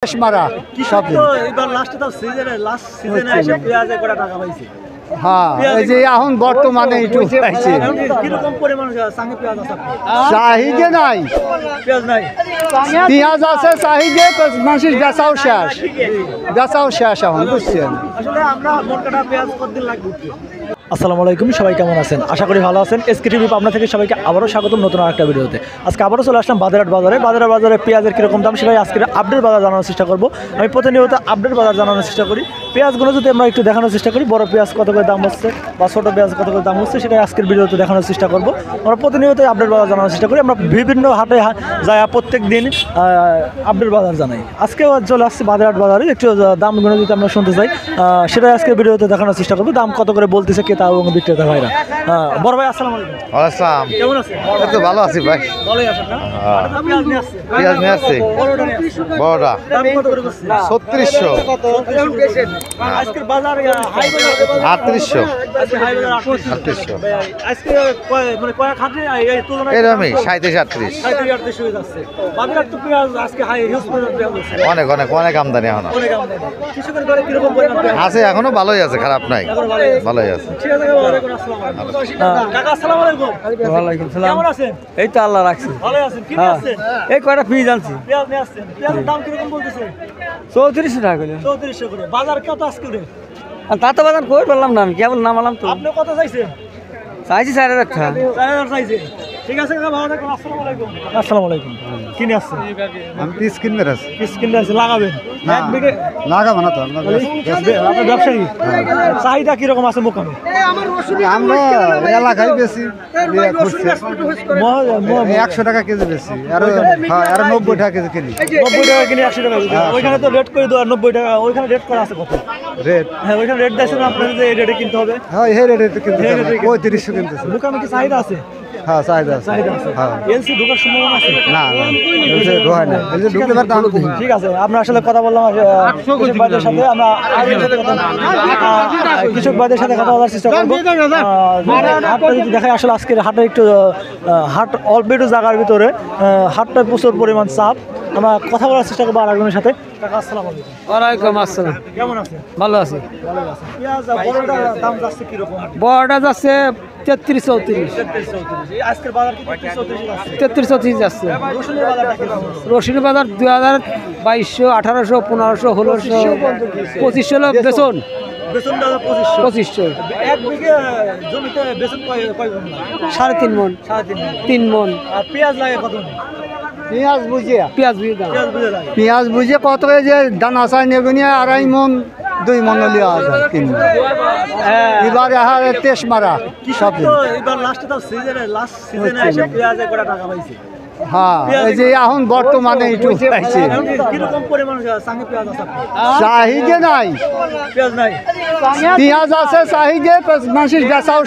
মারা সব এবার লাস্টে তো লাস্ট সিজনে এসে পেঁয়াজে কত টাকা পাইছে? হ্যাঁ, এই যে এখন বর্তমানে একটু পাইছে। কিরকম পরিমাণ সাঙ্গে পেঁয়াজ আছে? চাহিদা নাই, পেঁয়াজ নাই, পেঁয়াজ আছে চাহিদা, মানুষের বেচাও শেষ এখন, বুঝছেন? আসলে আমরা মন কাটা পেঁয়াজ কতদিন লাগবে? আসসালামু আলাইকুম, সবাই কেমন আছেন? আশা করি ভালো আছেন। এসকে টিভি পাবনা থেকে সবাইকে আবারও স্বাগতম নতুন আরেকটা ভিডিওতে। আজকে আবারও চলে আসলাম বাজারহাট বাজারে পেঁয়াজের কীরকম দাম সেটাই আজকে আপডেট বাজার জানানোর চেষ্টা করব। আমি প্রতিনিয়ত আপডেট বাজার জানানোর চেষ্টা করি। পেঁয়াজগুলো যদি আমরা একটু দেখানোর চেষ্টা করি, বড় পেঁয়াজ কত করে দাম হচ্ছে বা ছোটো পেঁয়াজ কত করে দাম হচ্ছে, সেটাই আজকের ভিডিওতে দেখানোর চেষ্টা করব। আমরা প্রতিনিয়ত আপডেট বাজার জানানোর চেষ্টা করি। আমরা বিভিন্ন হাটে যাই প্রত্যেক দিন আপডেট বাজার জানাই। আজকেও চলে আসছে বাজারহাট বাজারে, একটু দামগুলো যদি আমরা শুনতে চাই সেটাই আজকের ভিডিওতে দেখানোর চেষ্টা করবো। দাম কত করে বলতেছে ক্রেতা এবং বিক্রেতা ভাইরা। বড় ভাই আসসালামু আলাইকুম। আসসালাম, কেমন আছেন? এই তো ভালো আছি ভাই। ভালোই আছেন না? পেঁয়াজ নিয়ে আসছে, পেঁয়াজ নিয়ে আসছি, বড়টা নিয়ে আসছে। বড়টা দাম কত করে করছে? 3600, আজকের বাজার হাই বাজার 3800, আজকে হাই বাজার 3800। আজকে মানে কয়েক হাটে এই তুলনায় এরকমই 37-38। 38 হয়ে যাচ্ছে। বাজার তো পেঁয়াজ আজকে হাই হিউজ পরিমাণ পেঁয়াজ হচ্ছে। অনেক আমদানি এখনো অনেক আমদানি। কৃষকের ঘরে কিরকম পরিমাণ পেঁয়াজ আছে, এখনো ভালোই আছে, খারাপ নাই, ভালোই আছে। ঠিক আছে, ওয়ালাইকুম আসসালাম। কাকা আসসালামু আলাইকুম। ওয়ালাইকুম সালাম। কেমন আছেন? এই তো আল্লাহ রাখছি। ভালো আছেন? কি নিয়ে আসছেন? এই কয়টা ফ্রিজ আনছি পেঁয়াজ নিয়ে আসছেন। পেঁয়াজের দাম কিরকম বলতেছে? 3400 টাকা করে। 3400 করে। বাজার কত আজকে করে? আর তা তো বাজার কই বললাম না, আমি কেবল নামালাম তো। আপনি কত চাইছেন? চাইছি 4000 টাকা। 4000 চাইছেন। ঠিক আছে কাকা, ভালো থাকুন। আসসালামু আলাইকুম। আসসালামু আলাইকুম। কি নিয়ে আসছেন? আমি পিস কিনবে আছি, পিস কিনতে আছে, লাগাবেন এক বিঘে? লাগাবো না তো আমরা, আপনার ব্যবসায়ী চাহিদা কিরকম আছে মোকামে? আমরা এলাকায় বেশি 100 টাকা কেজি বেশি, আর 90 টাকা কেজি কিনি। 90 টাকা কিনে 100 টাকা বিক্রি। ওইখানে তো রেট করে দেওয়া 90 টাকা, ওইখানে রেট করা আছে কত? রেট হ্যাঁ, ওইখানে রেট দিয়েছেন আপনাদের যে এই রেটে কিনতে হবে। হ্যাঁ, এই রেটে কিনতে 3500 কিনতেছে। মোকামে কি চাহিদা আছে? হ্যাঁ, চাহিদা আছে। চাহিদা আছে। হ্যাঁ, এলসি ঢোকার সম্ভাবনা আছে? না ঢোকায় না, এই যে ঢুকলে দাম কম। ঠিক আছে, আমরা আসলে কথা বললাম কৃষক ভাইদের সাথে। আমরা কৃষক ভাইদের সাথে কথা বলার চেষ্টা করবো। হাটটা যদি দেখায়, আসলে আজকের হাটে একটু হাট অল্প একটু জায়গার ভিতরে হাটটায় প্রচুর পরিমাণ চাপ। আমরা কথা বলার চেষ্টা করবো আরেকজনের সাথে। কাকা আসসালামু আলাইকুম। ওয়ালাইকুম আসসালাম। কেমন আছেন? ভালো আছি। ভালো আছেন। পেঁয়াজ বড়টার দাম যাচ্ছে কিরকম? বড়টা যাচ্ছে 33-34। 34 এই আজকের বাজার কি 34 যাচ্ছে? 33-34 যাচ্ছে। রসুনের বাজারটা কিরকম? রসুনের বাজার 2200, 1800, 1500, 1600, 2500 হলো বেতন। বেতন দাদা 2500। 2500, এক বিঘে জমিতে বেতন কয় মণ লাগে? 3.5 মণ, 3.5 মণ। 3 মণ। আর পেঁয়াজ লাগে কত মণ? পেঁয়াজ বুঝিয়া, পেঁয়াজ বুঝে দাম পেঁয়াজ বুঝে লাগে। পেঁয়াজ বুঝিয়ে কত যে দানা চাই নেবে নিয়ে 2.5 মণ 2 মণ লিয়া যায় কিনবে। এবার তেস মারা সব। তো এবার লাস্টে তো লাস্ট সিজনে এসে পেঁয়াজে কত টাকা পাইছে? হ্যাঁ, এই যে এখন বর্তমানে একটু পাইছে। কিরকম পরিমাণ সাঙ্গে পেঁয়াজ আছে? চাহিদা নাই, পেঁয়াজ নাই, পেঁয়াজ আছে চাহিদা, মানুষের বেচাও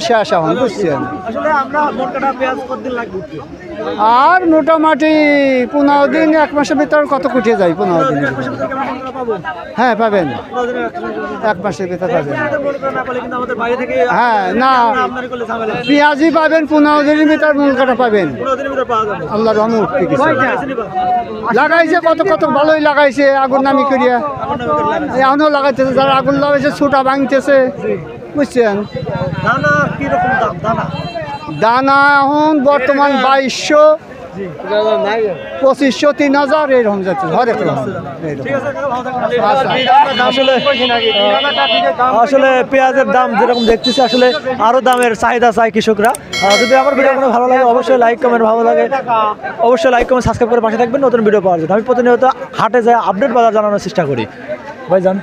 শেষ এখন, বুঝছেন? আসলে আমরা মন কাটা পেঁয়াজ কতদিন লাগবে? আর মোটামুটি 15 দিন 1 মাসের ভিতর কত কুটিয়ে যায়? 15 দিন। হ্যাঁ, পাবেন, 1 মাসের ভিতর পাবেন। হ্যাঁ, না পেঁয়াজই পাবেন, 15 দিনের ভিতর মূল কাটা পাবেন। আল্লাহ রহমত লাগাইছে, কত ভালোই লাগাইছে, আগুন নামি করিয়া এখনো লাগাইতেছে। যারা আগুন লাগাইছে ছুটা ভাঙতেছে, বুঝছেন? দানা কিরকম দাম? দানা এখন বর্তমান 2200, 2500, 3000 এরকম যাচ্ছে হরেক রকম। আসলে পেঁয়াজের দাম যেরকম দেখতেছি, আসলে আরো দামের চাহিদা চায় কৃষকরা। যদি আমার ভিডিও কোনো ভালো লাগে অবশ্যই লাইক কমেন্ট, ভালো লাগে অবশ্যই লাইক কমেন্ট সাবস্ক্রাইব করে পাশে থাকবেন নতুন ভিডিও পাওয়ার জন্য। আমি প্রতিনিয়ত হাটে যাই আপডেট বাজার জানানোর চেষ্টা করি। ভাইজান